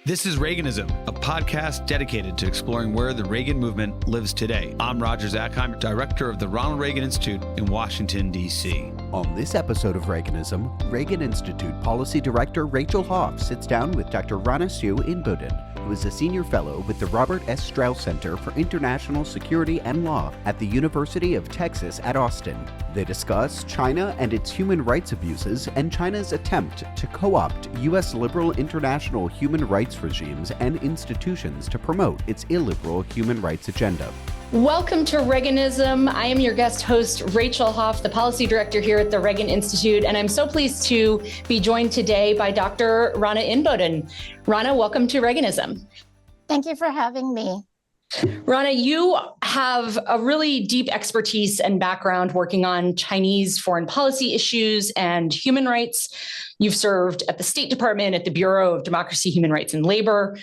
This is Reaganism, a podcast dedicated to exploring where the Reagan movement lives today. I'm Roger Zakheim, director of the Ronald Reagan Institute in Washington, D.C. On this episode of Reaganism, Reagan Institute Policy Director Rachel Hoff sits down with Dr. Rana Siu Inboden, who is a senior fellow with the Robert S. Strauss Center for International Security and Law at the University of Texas at Austin. They discuss China and its human rights abuses and China's attempt to co-opt U.S. liberal international human rights regimes and institutions to promote its illiberal human rights agenda. Welcome to Reaganism. I am your guest host, Rachel Hoff, the policy director here at the Reagan Institute, and I'm so pleased to be joined today by Dr. Rana Inboden. Rana, welcome to Reaganism. Thank you for having me. Rana, you have a really deep expertise and background working on Chinese foreign policy issues and human rights. You've served at the State Department, at the Bureau of Democracy, Human Rights, and Labor.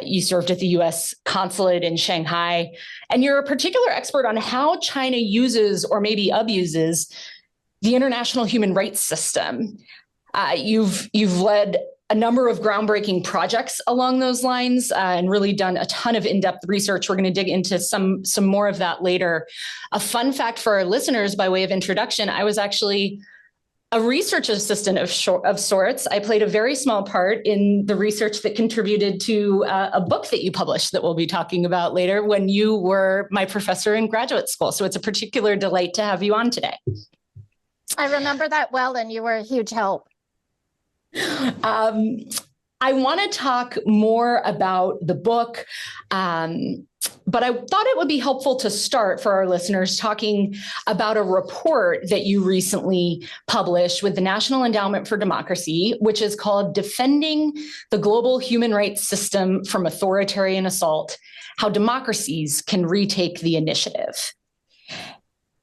You served at the U.S. Consulate in Shanghai. And you're a particular expert on how China uses or maybe abuses the international human rights system. You've led a number of groundbreaking projects along those lines and really done a ton of in-depth research. We're going to dig into some more of that later. A fun fact for our listeners by way of introduction, I was actually a research assistant of sorts. I played a very small part in the research that contributed to a book that you published that we'll be talking about later when you were my professor in graduate school. So it's a particular delight to have you on today. I remember that well, and you were a huge help. I want to talk more about the book, but I thought it would be helpful to start for our listeners talking about a report that you recently published with the National Endowment for Democracy, which is called Defending the Global Human Rights System from Authoritarian Assault: How Democracies Can Retake the Initiative.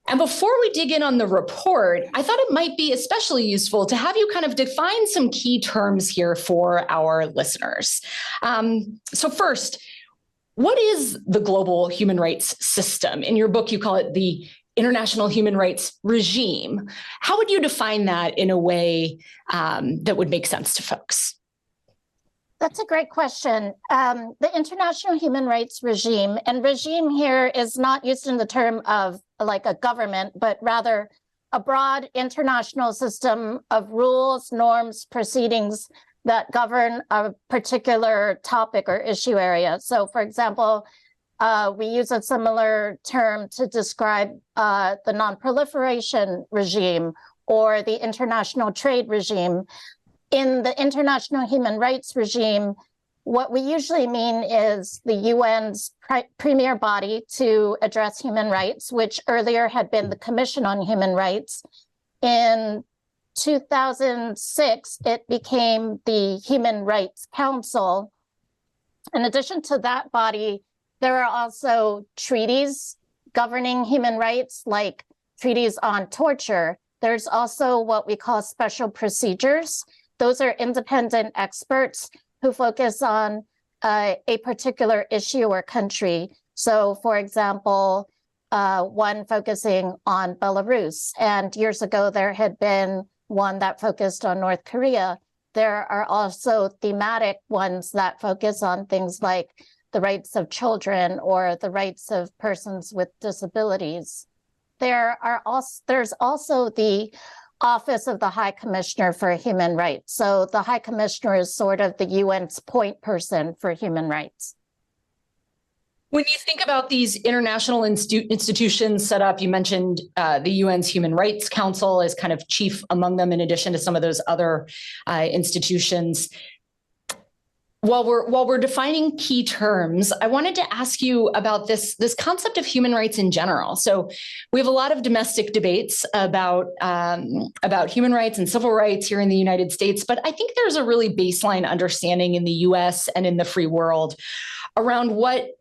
And before we dig in on the report, I thought it might be especially useful to have you kind of define some key terms here for our listeners. So first, what is the global human rights system? In your book, you call it the international human rights regime. How would you define that in a way that would make sense to folks? That's a great question. The international human rights regime, and regime here is not used in the term of like a government, but rather a broad international system of rules, norms, proceedings that govern a particular topic or issue area. So, for example, we use a similar term to describe the non-proliferation regime or the international trade regime. In the international human rights regime, what we usually mean is the UN's premier body to address human rights, which earlier had been the Commission on Human Rights. In 2006, it became the Human Rights Council. In addition to that body, there are also treaties governing human rights, like treaties on torture. There's also what we call special procedures. Those are independent experts who focus on a particular issue or country. So, for example, one focusing on Belarus. And years ago, there had been one that focused on North Korea. There are also thematic ones that focus on things like the rights of children or the rights of persons with disabilities. There's also the Office of the High Commissioner for Human Rights. So the High Commissioner is sort of the UN's point person for human rights. When you think about these international institutions set up, you mentioned the UN's Human Rights Council is kind of chief among them, in addition to some of those other institutions. While we're defining key terms, I wanted to ask you about this concept of human rights in general. So we have a lot of domestic debates about human rights and civil rights here in the United States, but I think there's a really baseline understanding in the US and in the free world around what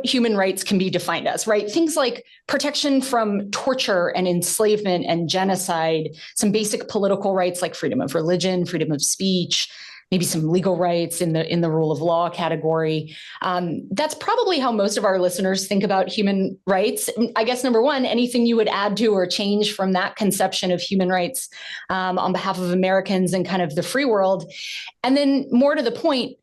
human rights can be defined as, right? Things like protection from torture and enslavement and genocide, some basic political rights like freedom of religion, freedom of speech, maybe some legal rights in the rule of law category. That's probably how most of our listeners think about human rights. I guess, number one, anything you would add to or change from that conception of human rights on behalf of Americans and kind of the free world? And then more to the point,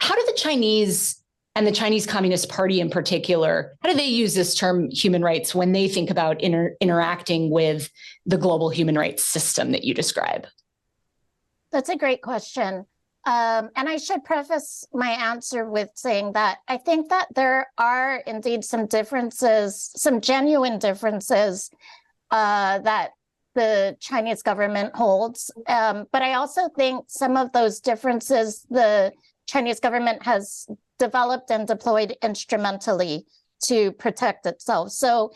How do the Chinese and the Chinese Communist Party in particular, how do they use this term human rights when they think about interacting with the global human rights system that you describe? That's a great question. And I should preface my answer with saying that I think that there are indeed some differences, some genuine differences that the Chinese government holds. But I also think some of those differences the Chinese government has developed and deployed instrumentally to protect itself. So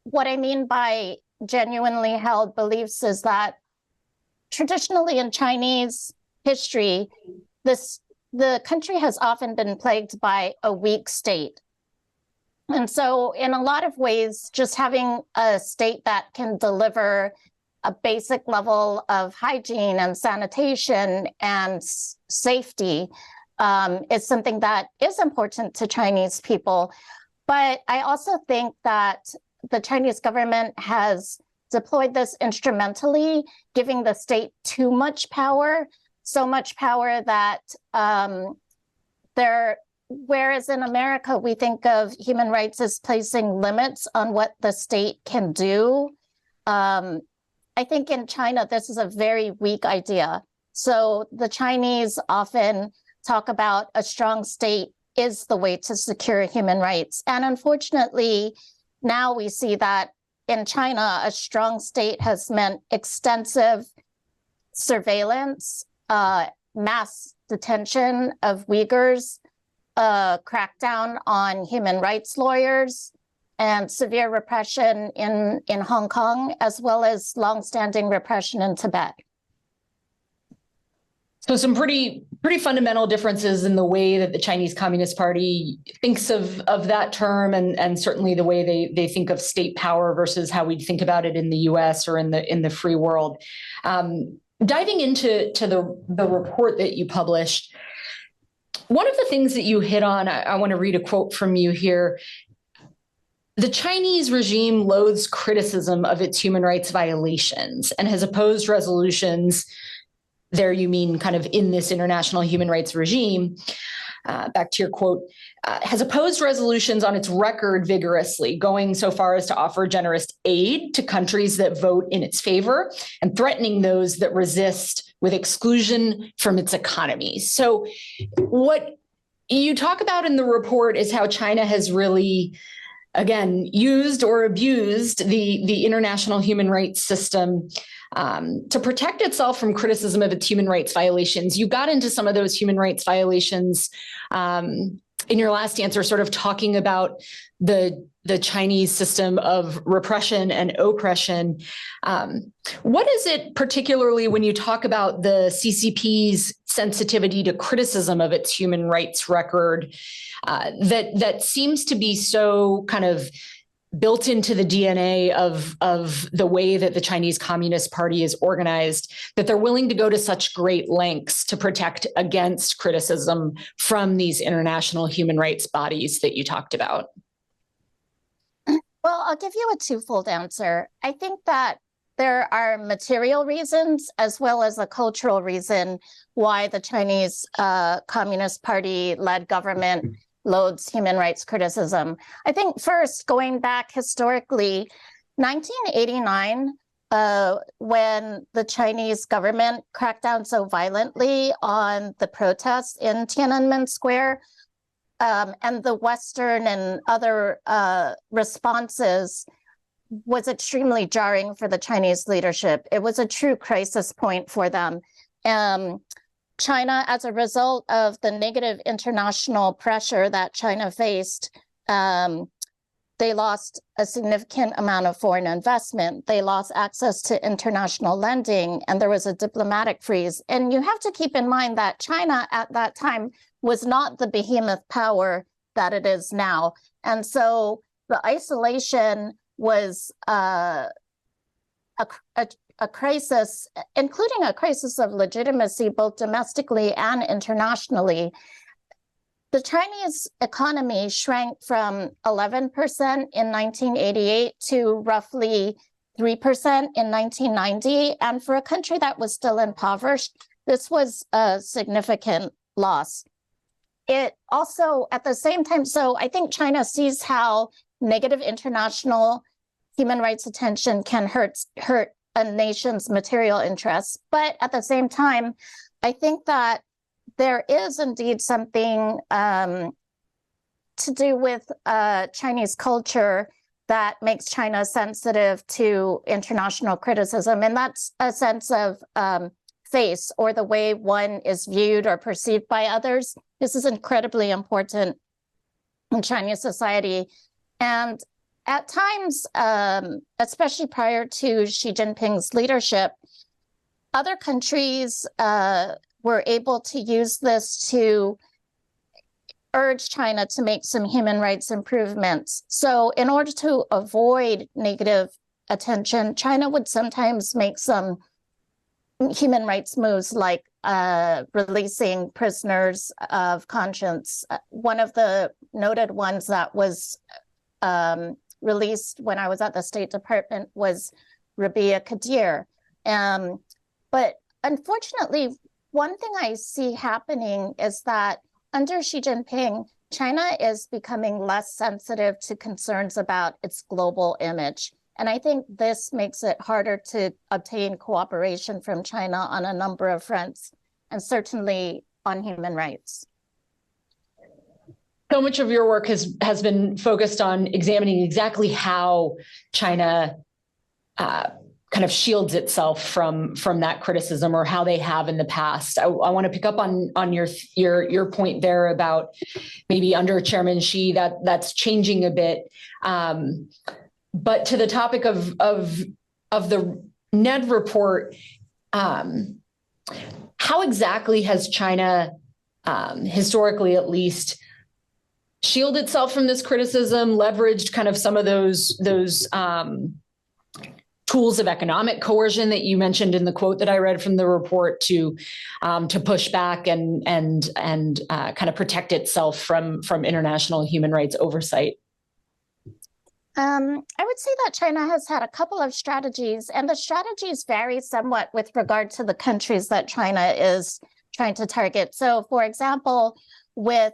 what I mean by genuinely held beliefs is that traditionally in Chinese history, the country has often been plagued by a weak state. And so in a lot of ways, just having a state that can deliver a basic level of hygiene and sanitation and safety is something that is important to Chinese people. But I also think that the Chinese government has deployed this instrumentally, giving the state too much power, so much power that whereas in America, we think of human rights as placing limits on what the state can do. I think in China, this is a very weak idea. So the Chinese often talk about a strong state is the way to secure human rights. And unfortunately, now we see that in China, a strong state has meant extensive surveillance, mass detention of Uyghurs, crackdown on human rights lawyers, and severe repression in Hong Kong, as well as longstanding repression in Tibet. So some pretty fundamental differences in the way that the Chinese Communist Party thinks of that term, and certainly the way they think of state power versus how we think about it in the US or in the free world. Diving into the report that you published, one of the things that you hit on, I want to read a quote from you here. The Chinese regime loathes criticism of its human rights violations and has opposed resolutions. There you mean kind of in this international human rights regime, back to your quote, has opposed resolutions on its record vigorously, going so far as to offer generous aid to countries that vote in its favor and threatening those that resist with exclusion from its economy. So what you talk about in the report is how China has really, again, used or abused the international human rights system to protect itself from criticism of its human rights violations. You got into some of those human rights violations in your last answer, sort of talking about the Chinese system of repression and oppression. What is it particularly when you talk about the CCP's sensitivity to criticism of its human rights record that seems to be so kind of built into the DNA of the way that the Chinese Communist Party is organized, that they're willing to go to such great lengths to protect against criticism from these international human rights bodies that you talked about? Well, I'll give you a twofold answer. I think that there are material reasons as well as a cultural reason why the Chinese Communist Party-led government loads human rights criticism. I think first, going back historically, 1989, when the Chinese government cracked down so violently on the protests in Tiananmen Square, and the Western and other responses was extremely jarring for the Chinese leadership. It was a true crisis point for them. China, as a result of the negative international pressure that China faced, they lost a significant amount of foreign investment. They lost access to international lending, and there was a diplomatic freeze. And you have to keep in mind that China at that time was not the behemoth power that it is now. And so the isolation was a crisis, including a crisis of legitimacy, both domestically and internationally. The Chinese economy shrank from 11% in 1988 to roughly 3% in 1990. And for a country that was still impoverished, this was a significant loss. It also, at the same time, so I think China sees how negative international human rights attention can hurt a nation's material interests. But at the same time, I think that there is indeed something to do with Chinese culture that makes China sensitive to international criticism. And that's a sense of face, or the way one is viewed or perceived by others. This is incredibly important in Chinese society. And at times, especially prior to Xi Jinping's leadership, other countries were able to use this to urge China to make some human rights improvements. So in order to avoid negative attention, China would sometimes make some human rights moves, like releasing prisoners of conscience. One of the noted ones that was released when I was at the State Department was Rabia Kadir. But unfortunately, one thing I see happening is that under Xi Jinping, China is becoming less sensitive to concerns about its global image. And I think this makes it harder to obtain cooperation from China on a number of fronts, and certainly on human rights. So much of your work has been focused on examining exactly how China kind of shields itself from that criticism, or how they have in the past. I want to pick up on your point there about maybe under Chairman Xi that's changing a bit. But to the topic of the Ned report, how exactly has China, historically at least, shielded itself from this criticism, leveraged kind of some of those tools of economic coercion that you mentioned in the quote that I read from the report to push back and kind of protect itself from international human rights oversight? I would say that China has had a couple of strategies, and the strategies vary somewhat with regard to the countries that China is trying to target. So, for example, with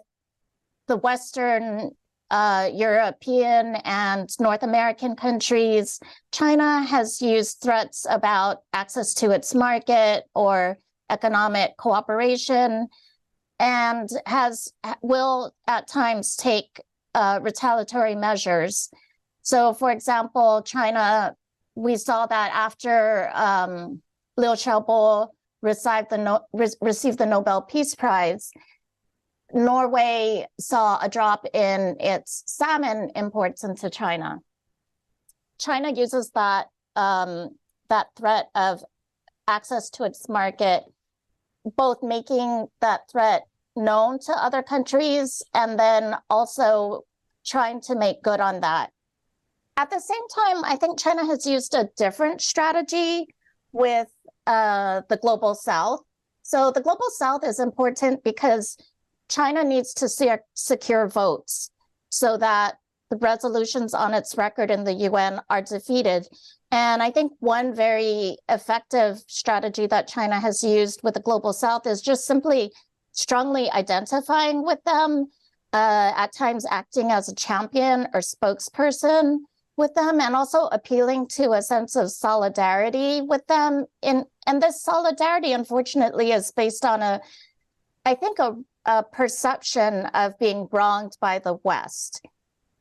the Western European and North American countries, China has used threats about access to its market or economic cooperation, and will at times take retaliatory measures. So, for example, China, we saw that after Liu Xiaobo received the Nobel Peace Prize, Norway saw a drop in its salmon imports into China. China uses that threat of access to its market, both making that threat known to other countries and then also trying to make good on that. At the same time, I think China has used a different strategy with the Global South. So the Global South is important because China needs to secure votes so that the resolutions on its record in the UN are defeated. And I think one very effective strategy that China has used with the Global South is just simply strongly identifying with them, at times acting as a champion or spokesperson with them, and also appealing to a sense of solidarity with them. And this solidarity, unfortunately, is based on a perception of being wronged by the West.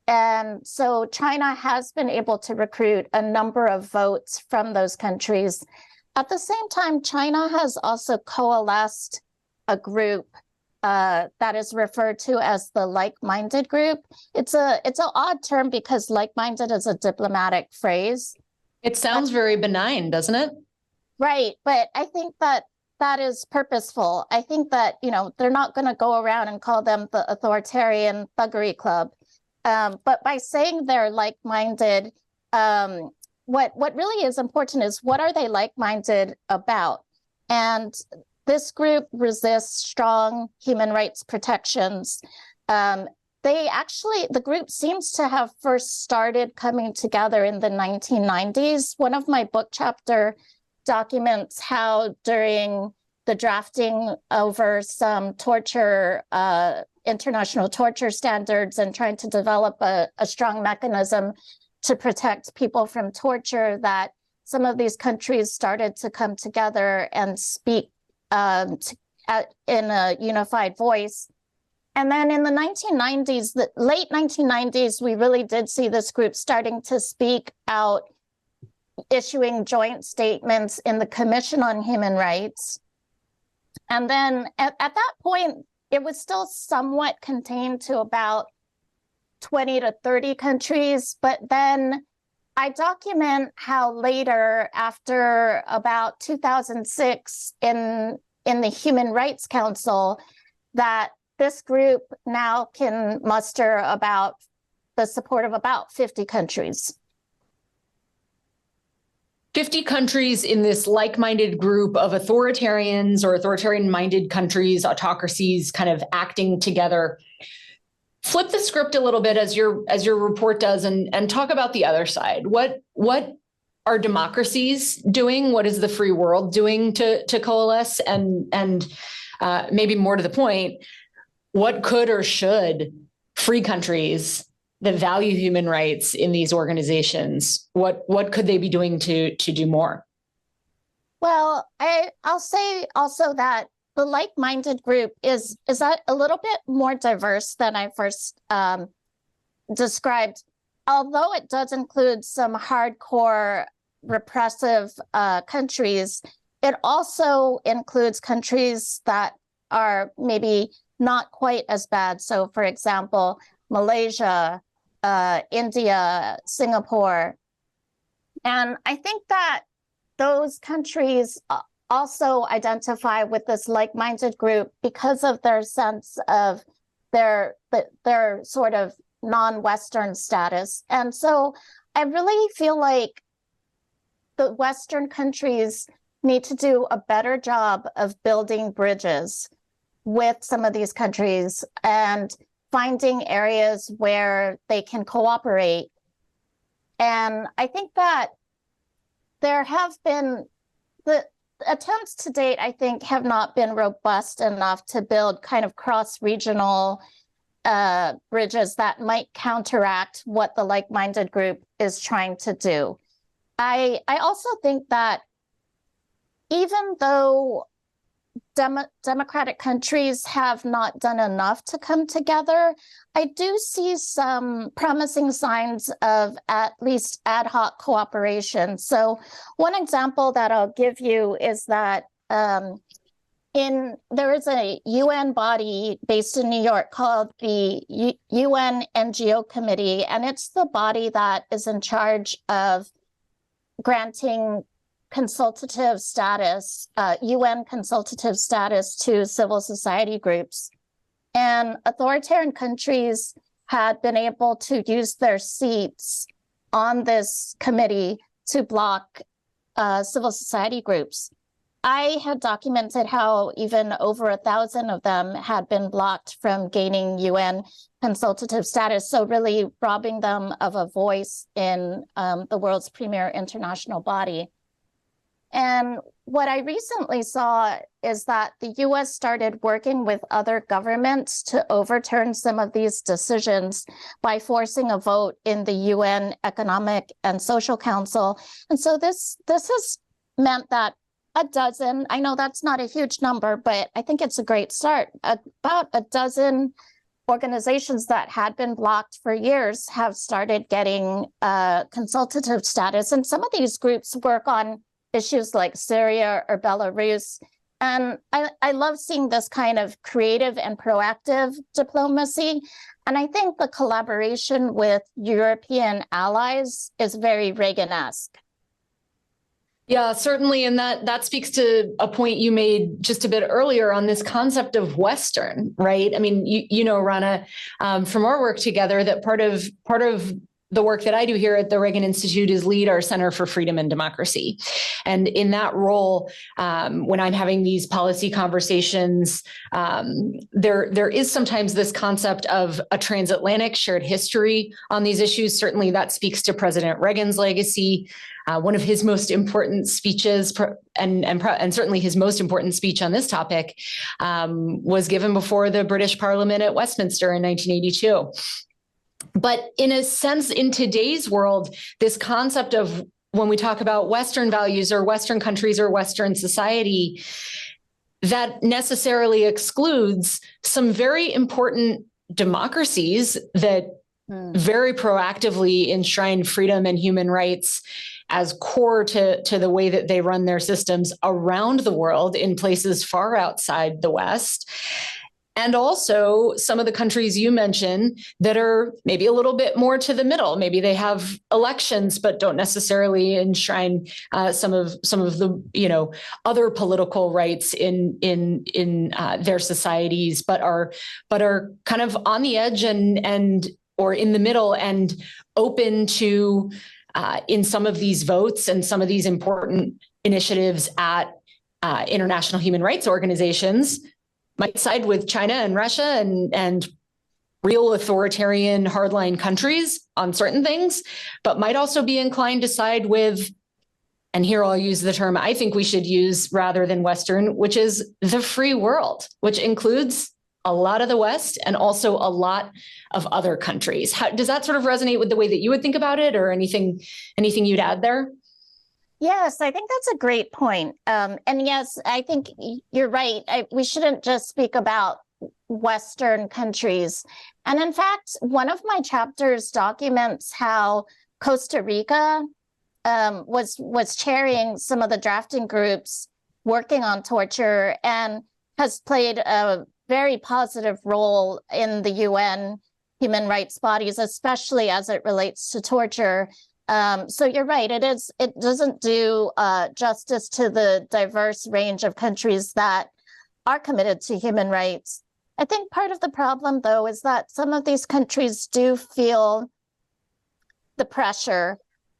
And so China has been able to recruit a number of votes from those countries. At the same time, China has also coalesced a group that is referred to as the like-minded group. It's an odd term because like-minded is a diplomatic phrase. It sounds very benign, doesn't it? Right, but I think that is purposeful. I think that, they're not going to go around and call them the authoritarian thuggery club. But by saying they're like-minded, what really is important is, what are they like-minded about? And this group resists strong human rights protections. The group seems to have first started coming together in the 1990s. One of my book chapter documents how during the drafting over some torture, international torture standards, and trying to develop a strong mechanism to protect people from torture, that some of these countries started to come together and speak in a unified voice. And then in the 1990s, the late 1990s, we really did see this group starting to speak out, issuing joint statements in the Commission on Human Rights. And then at that point, it was still somewhat contained to about 20 to 30 countries. But then I document how later, after about 2006 in the Human Rights Council, that this group now can muster about the support of about 50 countries. 50 countries in this like-minded group of authoritarians or authoritarian-minded countries, autocracies, kind of acting together. Flip the script a little bit as your report does, and talk about the other side. What are democracies doing? What is the free world doing to coalesce? And maybe more to the point, what could or should free countries that value human rights in these organizations, what could they be doing to do more? Well, I'll say also that the like-minded group is that a little bit more diverse than I first described. Although it does include some hardcore repressive countries, it also includes countries that are maybe not quite as bad. So, for example, Malaysia, India, Singapore. And I think that those countries also identify with this like-minded group because of their sense of their sort of non-Western status. And so I really feel like the Western countries need to do a better job of building bridges with some of these countries and finding areas where they can cooperate. And I think that there have been, the attempts to date, I think, have not been robust enough to build kind of cross-regional bridges that might counteract what the like-minded group is trying to do. I also think that even though democratic countries have not done enough to come together, I do see some promising signs of at least ad hoc cooperation. So one example that I'll give you is that there is a UN body based in New York called the UN NGO Committee, and it's the body that is in charge of granting consultative status, UN consultative status to civil society groups. And authoritarian countries had been able to use their seats on this committee to block civil society groups. I had documented how even over 1,000 of them had been blocked from gaining UN consultative status, so really robbing them of a voice in the world's premier international body. And what I recently saw is that the US started working with other governments to overturn some of these decisions by forcing a vote in the UN Economic and Social Council. And so this has meant that a dozen, I know that's not a huge number, but I think it's a great start. About a dozen organizations that had been blocked for years have started getting consultative status. And some of these groups work on issues like Syria or Belarus. And I love seeing this kind of creative and proactive diplomacy. And I think the collaboration with European allies is very Reagan-esque. Yeah, certainly. And that speaks to a point you made just a bit earlier on this concept of Western, right? I mean, you know, Rana, from our work together, that part of the work that I do here at the Reagan Institute is lead our Center for Freedom and Democracy. And in that role, when I'm having these policy conversations, there is sometimes this concept of a transatlantic shared history on these issues. Certainly that speaks to President Reagan's legacy. One of his most important speeches, and certainly his most important speech on this topic, was given before the British Parliament at Westminster in 1982. But in a sense, in today's world, this concept of when we talk about Western values or Western countries or Western society, that necessarily excludes some very important democracies that very proactively enshrine freedom and human rights as core to the way that they run their systems around the world in places far outside the West. And also some of the countries you mentioned that are maybe a little bit more to the middle. Maybe they have elections, but don't necessarily enshrine some of the other political rights in their societies, but are kind of on the edge and or in the middle and open to in some of these votes and some of these important initiatives at international human rights organizations. Might side with China and Russia and real authoritarian hardline countries on certain things, but might also be inclined to side with, and here I'll use the term I think we should use rather than Western, which is the free world, which includes a lot of the West and also a lot of other countries. Does that sort of resonate with the way that you would think about it, or anything you'd add there? Yes, I think that's a great point. And yes, I think you're right. We shouldn't just speak about Western countries. And in fact, one of my chapters documents how Costa Rica was chairing some of the drafting groups working on torture and has played a very positive role in the UN human rights bodies, especially as it relates to torture. So you're right. It doesn't do justice to the diverse range of countries that are committed to human rights. I think part of the problem, though, is that some of these countries do feel the pressure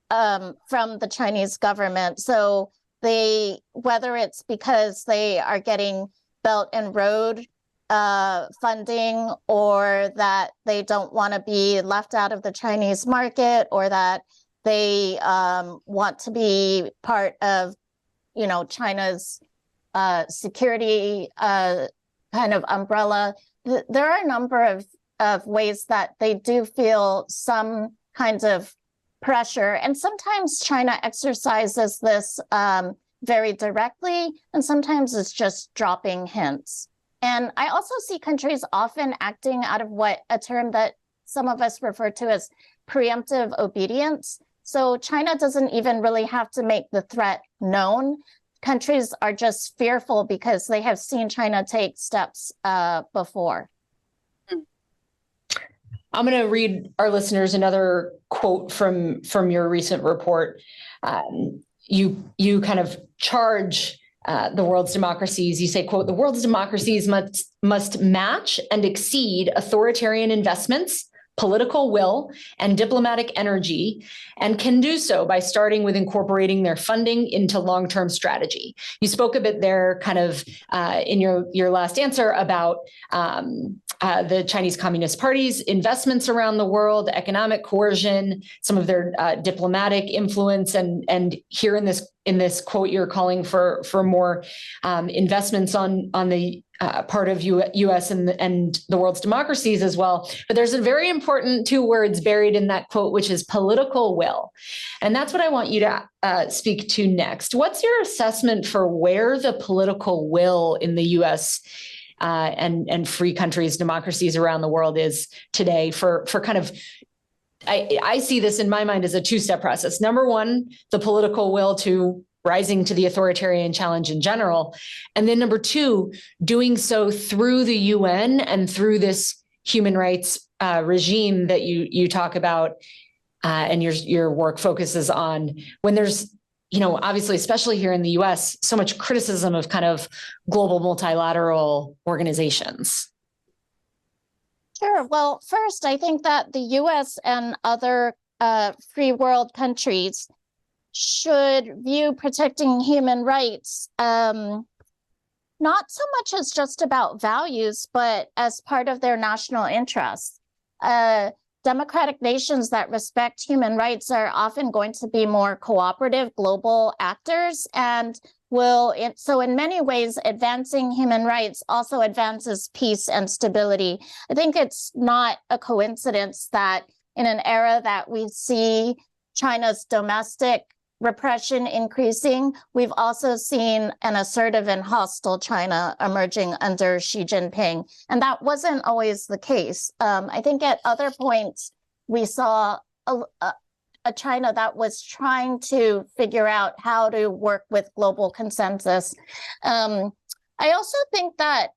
from the Chinese government. So whether it's because they are getting Belt and Road funding, or that they don't want to be left out of the Chinese market, or that they want to be part of, China's security kind of umbrella. There are a number of ways that they do feel some kinds of pressure. And sometimes China exercises this very directly, and sometimes it's just dropping hints. And I also see countries often acting out of a term that some of us refer to as preemptive obedience. So China doesn't even really have to make the threat known. Countries are just fearful because they have seen China take steps before. I'm going to read our listeners another quote from your recent report. You kind of charge the world's democracies. You say, quote, "The world's democracies must match and exceed authoritarian investments, political will, and diplomatic energy, and can do so by starting with incorporating their funding into long-term strategy." You spoke a bit there kind of in your last answer about the Chinese Communist Party's investments around the world, economic coercion, some of their diplomatic influence, and here in this quote, you're calling for more investments on the part of U.S. and the world's democracies as well. But there's a very important two words buried in that quote, which is political will. And that's what I want you to speak to next. What's your assessment for where the political will in the U.S. And free countries, democracies around the world is today for kind of, I see this in my mind as a two-step process. Number one, the political will to rising to the authoritarian challenge in general. And then number two, doing so through the UN and through this human rights regime that you talk about and your work focuses on, when there's, obviously, especially here in the US, so much criticism of kind of global multilateral organizations. Sure. Well, first, I think that the US and other free world countries should view protecting human rights not so much as just about values, but as part of their national interests. Democratic nations that respect human rights are often going to be more cooperative global actors and so in many ways, advancing human rights also advances peace and stability. I think it's not a coincidence that in an era that we see China's domestic repression increasing, we've also seen an assertive and hostile China emerging under Xi Jinping. And that wasn't always the case. I think at other points, we saw a China that was trying to figure out how to work with global consensus. I also think that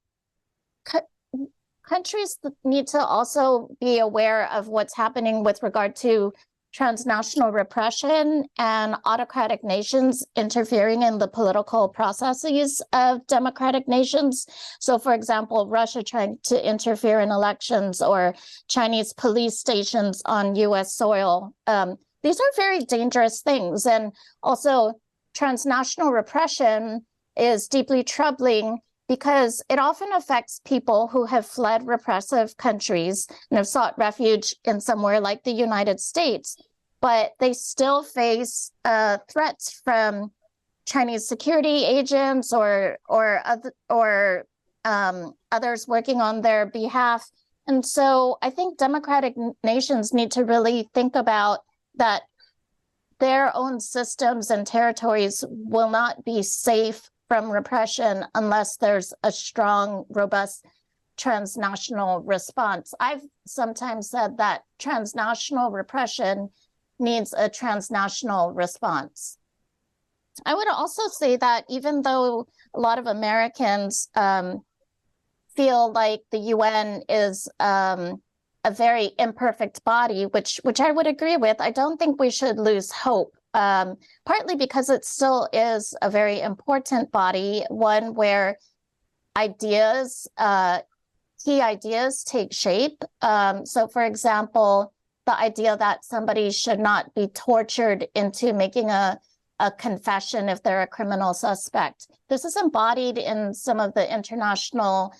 countries need to also be aware of what's happening with regard to transnational repression and autocratic nations interfering in the political processes of democratic nations. So, for example, Russia trying to interfere in elections or Chinese police stations on US soil. These are very dangerous things. And also, transnational repression is deeply troubling because it often affects people who have fled repressive countries and have sought refuge in somewhere like the United States, but they still face threats from Chinese security agents or others working on their behalf. And so I think democratic nations need to really think about that their own systems and territories will not be safe from repression unless there's a strong, robust transnational response. I've sometimes said that transnational repression needs a transnational response. I would also say that even though a lot of Americans feel like the UN is a very imperfect body, which I would agree with, I don't think we should lose hope. Partly because it still is a very important body, one where ideas, key ideas take shape. So for example, the idea that somebody should not be tortured into making a confession if they're a criminal suspect. This is embodied in some of the international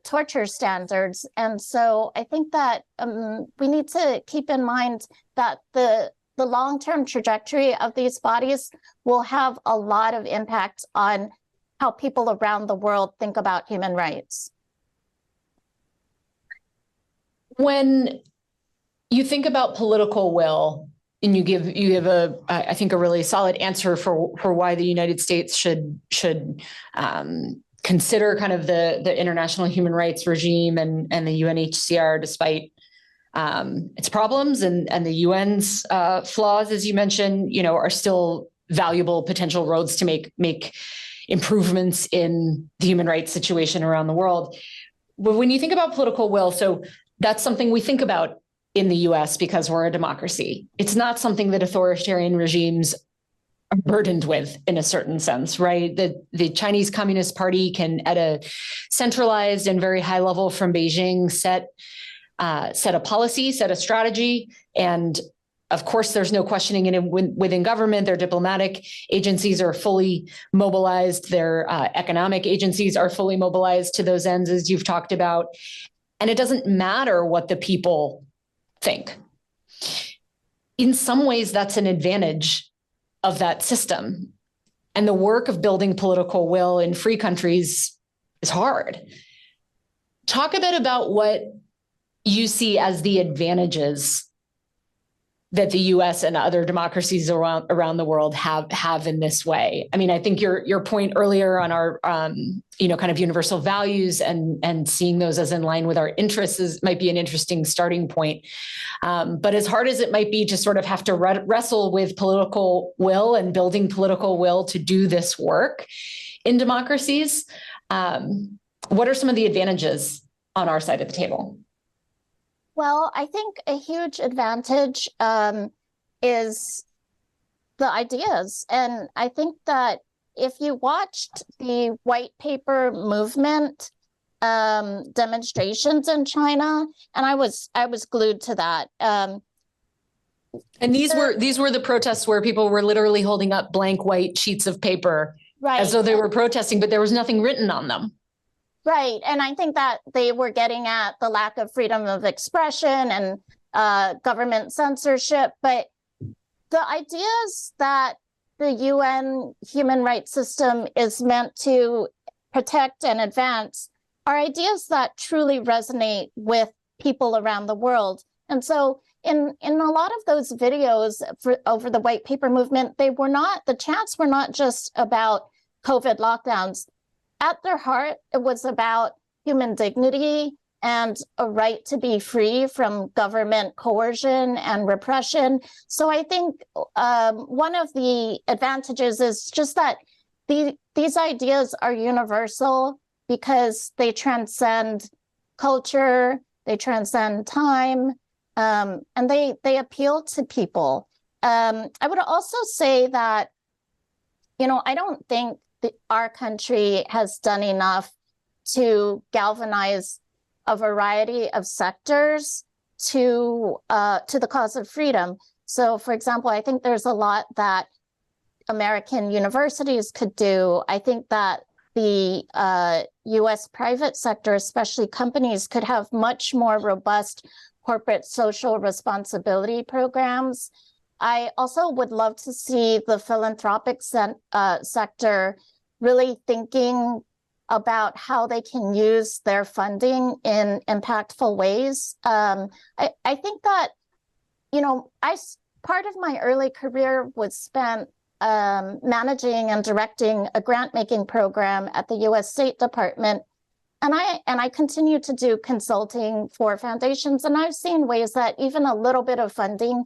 torture standards. And so I think that we need to keep in mind that the long-term trajectory of these bodies will have a lot of impact on how people around the world think about human rights. When you think about political will, and you give I think a really solid answer for why the United States should consider kind of the international human rights regime and the UNHCR despite its problems and the UN's flaws, as you mentioned, are still valuable potential roads to make improvements in the human rights situation around the world. But when you think about political will, so that's something we think about in the US because we're a democracy. It's not something that authoritarian regimes are burdened with in a certain sense, right? The Chinese Communist Party can, at a centralized and very high level from Beijing, set a policy, set a strategy. And of course, there's no questioning it within government. Their diplomatic agencies are fully mobilized. Their economic agencies are fully mobilized to those ends, as you've talked about. And it doesn't matter what the people think. In some ways, that's an advantage of that system. And the work of building political will in free countries is hard. Talk a bit about what you see as the advantages that the US and other democracies around the world have in this way. I mean, I think your point earlier on our kind of universal values and seeing those as in line with our interests might be an interesting starting point. But as hard as it might be to sort of have to wrestle with political will and building political will to do this work in democracies, what are some of the advantages on our side of the table? Well, I think a huge advantage is the ideas. And I think that if you watched the white paper movement demonstrations in China, and I was glued to that, And these were the protests where people were literally holding up blank white sheets of paper, right, as though they were protesting, but there was nothing written on them. Right. And I think that they were getting at the lack of freedom of expression and government censorship. But the ideas that the UN human rights system is meant to protect and advance are ideas that truly resonate with people around the world. And so in a lot of those videos over the white paper movement, the chants were not just about COVID lockdowns. At their heart, it was about human dignity and a right to be free from government coercion and repression. So I think one of the advantages is just that these ideas are universal because they transcend culture, they transcend time, and they appeal to people. I would also say that, I don't think our country has done enough to galvanize a variety of sectors to the cause of freedom. So, for example, I think there's a lot that American universities could do. I think that the U.S. private sector, especially companies, could have much more robust corporate social responsibility programs. I also would love to see the philanthropic sector really thinking about how they can use their funding in impactful ways. I think that, part of my early career was spent managing and directing a grant-making program at the U.S. State Department. And I continue to do consulting for foundations, and I've seen ways that even a little bit of funding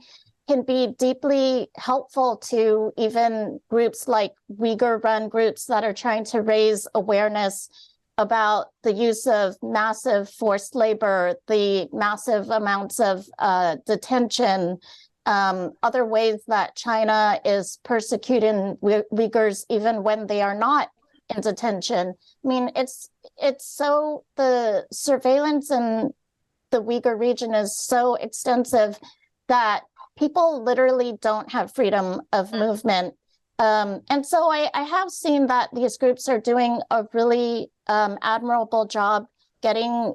can be deeply helpful to even groups like Uyghur-run groups that are trying to raise awareness about the use of massive forced labor, the massive amounts of detention, other ways that China is persecuting Uyghurs even when they are not in detention. I mean, it's so, the surveillance in the Uyghur region is so extensive that people literally don't have freedom of movement. And so I have seen that these groups are doing a really admirable job getting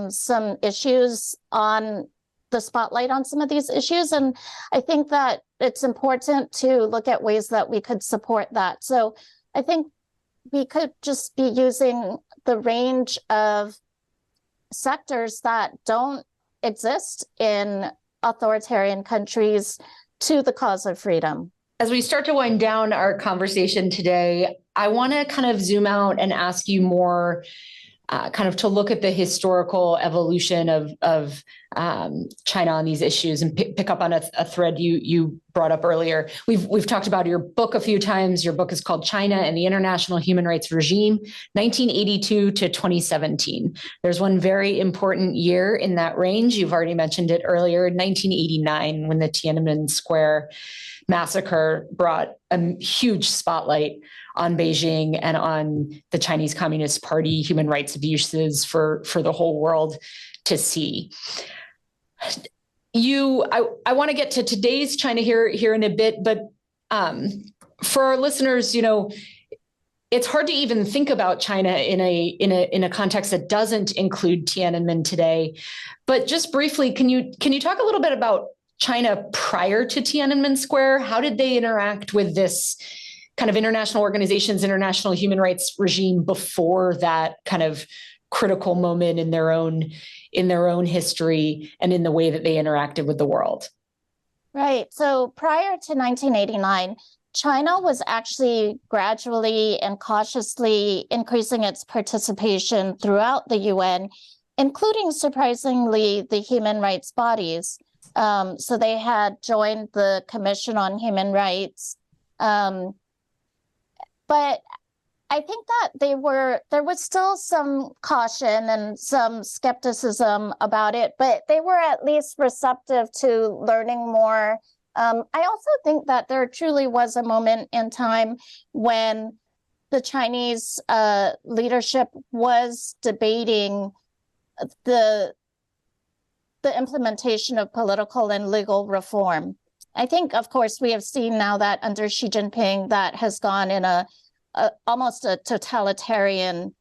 some issues on the spotlight on some of these issues. And I think that it's important to look at ways that we could support that. So I think we could just be using the range of sectors that don't exist in authoritarian countries to the cause of freedom. As we start to wind down our conversation today, I want to kind of zoom out and ask you more kind of to look at the historical evolution of China on these issues and pick up on a thread you brought up earlier. We've talked about your book a few times. Your book is called China and the International Human Rights Regime, 1982 to 2017. There's one very important year in that range. You've already mentioned it earlier, 1989, when the Tiananmen Square massacre brought a huge spotlight on Beijing and on the Chinese Communist Party human rights abuses for the whole world to see. I want to get to today's China here in a bit, but for our listeners, it's hard to even think about China in a context that doesn't include Tiananmen today. But just briefly, can you talk a little bit about China prior to Tiananmen Square? How did they interact with this kind of international organizations, international human rights regime before that kind of critical moment in their own history and in the way that they interacted with the world? Right. So prior to 1989, China was actually gradually and cautiously increasing its participation throughout the UN, including, surprisingly, the human rights bodies. So they had joined the Commission on Human Rights. But I think that there was still some caution and some skepticism about it, but they were at least receptive to learning more. I also think that there truly was a moment in time when the Chinese leadership was debating the implementation of political and legal reform. I think, of course, we have seen now that under Xi Jinping, that has gone in a almost a totalitarian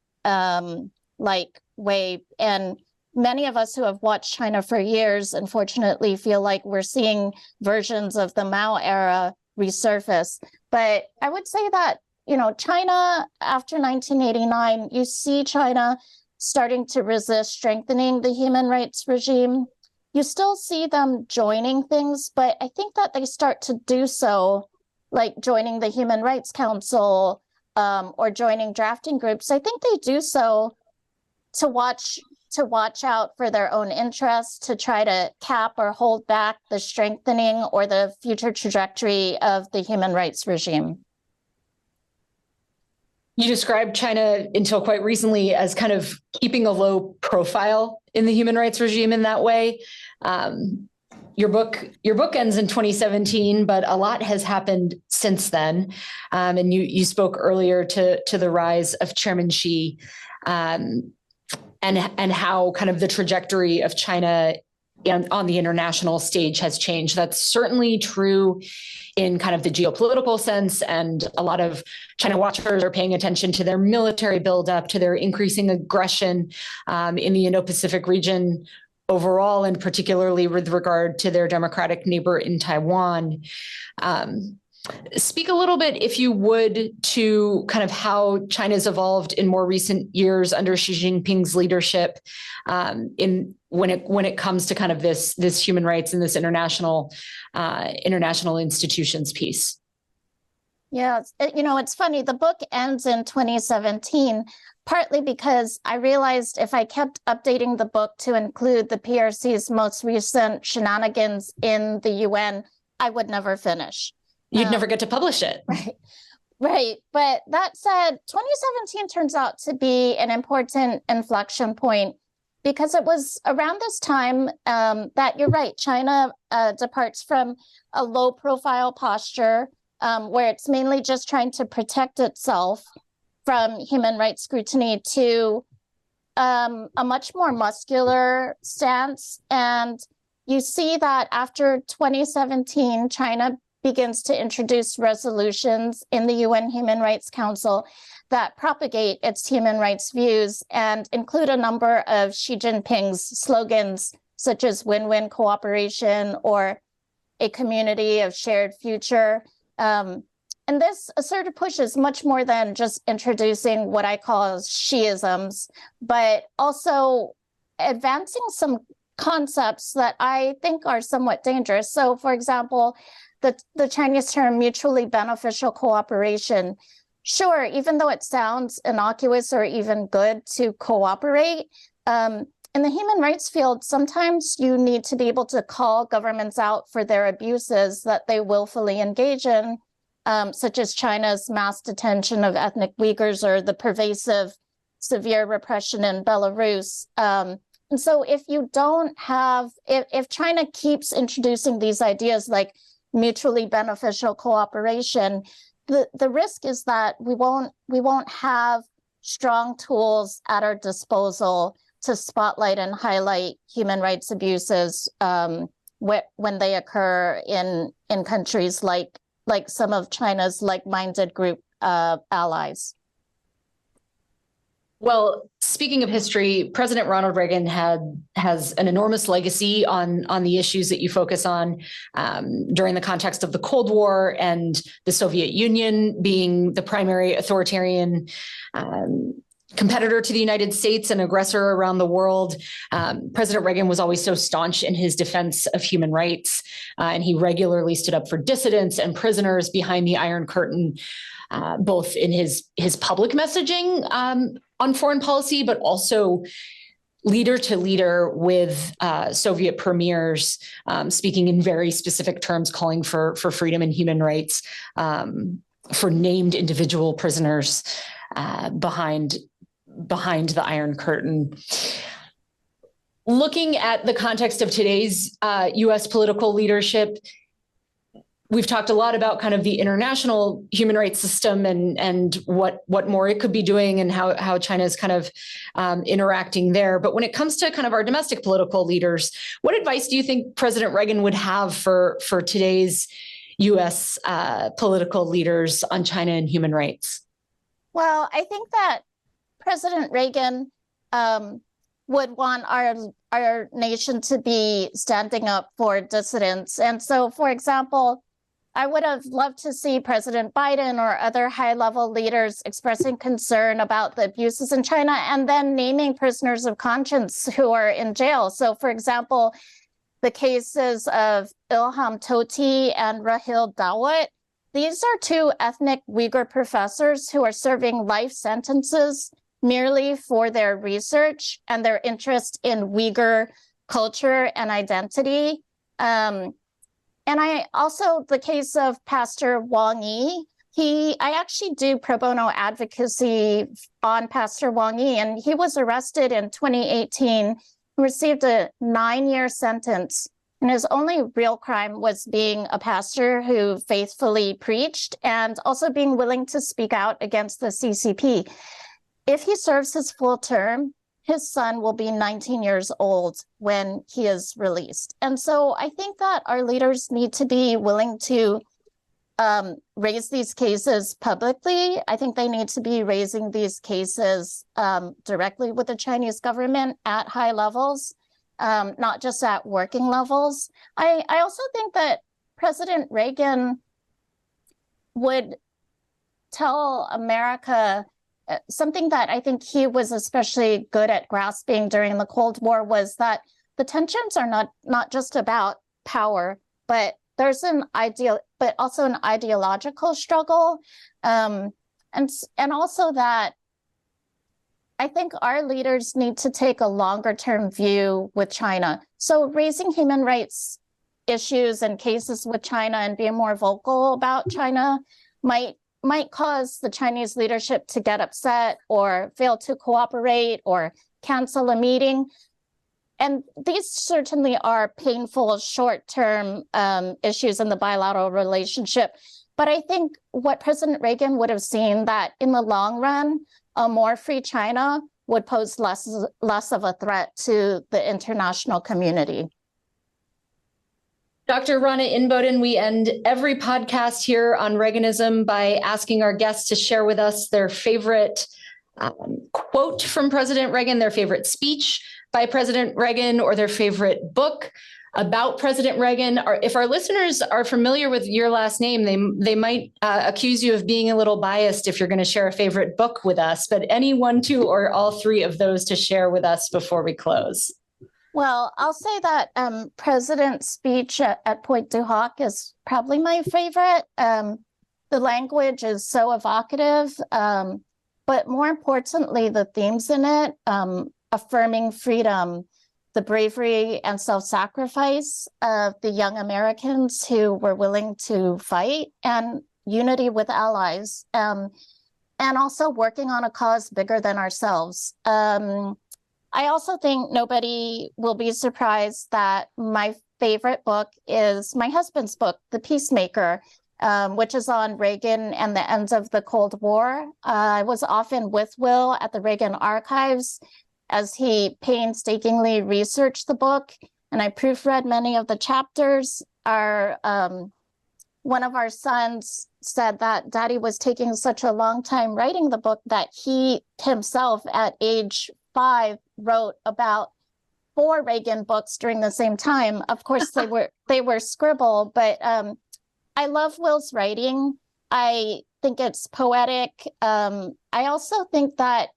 like way. And many of us who have watched China for years, unfortunately, feel like we're seeing versions of the Mao era resurface. But I would say that, you know, China after 1989, you see China starting to resist strengthening the human rights regime. You still see them joining things, but I think that they start to do so, like joining the Human Rights Council or joining drafting groups. I think they do so to watch out for their own interests, to try to cap or hold back the strengthening or the future trajectory of the human rights regime. You described China until quite recently as kind of keeping a low profile in the human rights regime in that way. Your book ends in 2017, but a lot has happened since then. And you spoke earlier to the rise of Chairman Xi, and how kind of the trajectory of China on the international stage has changed. That's certainly true in kind of the geopolitical sense, and a lot of China watchers are paying attention to their military buildup, to their increasing aggression in the Indo-Pacific region overall, and particularly with regard to their democratic neighbor in Taiwan. Speak a little bit, if you would, to kind of how China's evolved in more recent years under Xi Jinping's leadership, when it comes to kind of this human rights and this international institutions piece. Yeah, it's funny. The book ends in 2017, partly because I realized if I kept updating the book to include the PRC's most recent shenanigans in the UN, I would never finish. You'd never get to publish it. Right. But that said, 2017 turns out to be an important inflection point, because it was around this time that, you're right, China departs from a low profile posture where it's mainly just trying to protect itself from human rights scrutiny to a much more muscular stance. And you see that after 2017, China begins to introduce resolutions in the UN Human Rights Council that propagate its human rights views and include a number of Xi Jinping's slogans, such as win-win cooperation or a community of shared future. And this assertive push is much more than just introducing what I call Shiisms, but also advancing some concepts that I think are somewhat dangerous. So, for example, the Chinese term mutually beneficial cooperation. Sure, even though it sounds innocuous or even good to cooperate, in the human rights field, sometimes you need to be able to call governments out for their abuses that they willfully engage in, such as China's mass detention of ethnic Uyghurs or the pervasive severe repression in Belarus. And so if China keeps introducing these ideas like mutually beneficial cooperation, the risk is that we won't have strong tools at our disposal to spotlight and highlight human rights abuses when they occur in countries like some of China's like-minded group allies. Well, speaking of history, President Ronald Reagan has an enormous legacy on the issues that you focus on during the context of the Cold War and the Soviet Union being the primary authoritarian competitor to the United States and aggressor around the world. President Reagan was always so staunch in his defense of human rights, and he regularly stood up for dissidents and prisoners behind the Iron Curtain, both in his public messaging on foreign policy, but also leader to leader with Soviet premiers, speaking in very specific terms, calling for freedom and human rights for named individual prisoners behind the Iron Curtain. Looking at the context of today's U.S. political leadership, we've talked a lot about kind of the international human rights system and what more it could be doing and how China is kind of interacting there. But when it comes to kind of our domestic political leaders, what advice do you think President Reagan would have for today's U.S. Political leaders on China and human rights? Well, I think that President Reagan would want our nation to be standing up for dissidents. And so, for example, I would have loved to see President Biden or other high-level leaders expressing concern about the abuses in China and then naming prisoners of conscience who are in jail. So, for example, the cases of Ilham Tohti and Rahil Dawit, these are two ethnic Uyghur professors who are serving life sentences merely for their research and their interest in Uyghur culture and identity. And I also, the case of Pastor Wang Yi, I actually do pro bono advocacy on Pastor Wang Yi, and he was arrested in 2018, received a 9-year sentence, and his only real crime was being a pastor who faithfully preached and also being willing to speak out against the CCP. If he serves his full term, his son will be 19 years old when he is released. And so I think that our leaders need to be willing to raise these cases publicly. I think they need to be raising these cases directly with the Chinese government at high levels, not just at working levels. I also think that President Reagan would tell America something that I think he was especially good at grasping during the Cold War was that the tensions are not just about power, but there's also an ideological struggle, and also that I think our leaders need to take a longer term view with China. So raising human rights issues and cases with China and being more vocal about China might cause the Chinese leadership to get upset or fail to cooperate or cancel a meeting. And these certainly are painful short-term issues in the bilateral relationship. But I think what President Reagan would have seen that in the long run, a more free China would pose less of a threat to the international community. Dr. Rana Inboden, we end every podcast here on Reaganism by asking our guests to share with us their favorite quote from President Reagan, their favorite speech by President Reagan, or their favorite book about President Reagan. Or if our listeners are familiar with your last name, they might accuse you of being a little biased if you're going to share a favorite book with us, but any one, two, or all three of those to share with us before we close. Well, I'll say that President's speech at Pointe du Hoc is probably my favorite. The language is so evocative, but more importantly, the themes in it, affirming freedom, the bravery and self-sacrifice of the young Americans who were willing to fight, and unity with allies, and also working on a cause bigger than ourselves. I also think nobody will be surprised that my favorite book is my husband's book, The Peacemaker, which is on Reagan and the end of the Cold War. I was often with Will at the Reagan archives as he painstakingly researched the book, and I proofread many of the chapters. One of our sons said that Daddy was taking such a long time writing the book that he himself at age 5 wrote about 4 Reagan books during the same time. Of course, they were scribble, but I love Will's writing. I think it's poetic. I also think that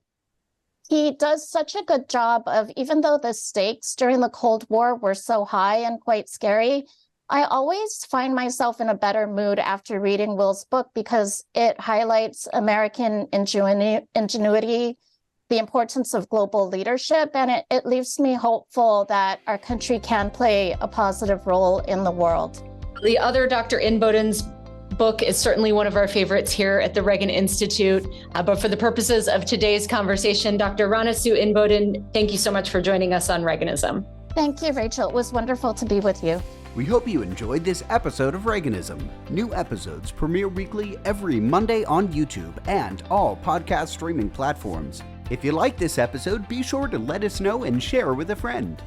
he does such a good job of, even though the stakes during the Cold War were so high and quite scary, I always find myself in a better mood after reading Will's book because it highlights American ingenuity, the importance of global leadership, and it leaves me hopeful that our country can play a positive role in the world. The other Dr. Inboden's book is certainly one of our favorites here at the Reagan Institute. But for the purposes of today's conversation, Dr. Rana Siu Inboden, thank you so much for joining us on Reaganism. Thank you, Rachel. It was wonderful to be with you. We hope you enjoyed this episode of Reaganism. New episodes premiere weekly every Monday on YouTube and all podcast streaming platforms. If you like this episode, be sure to let us know and share with a friend.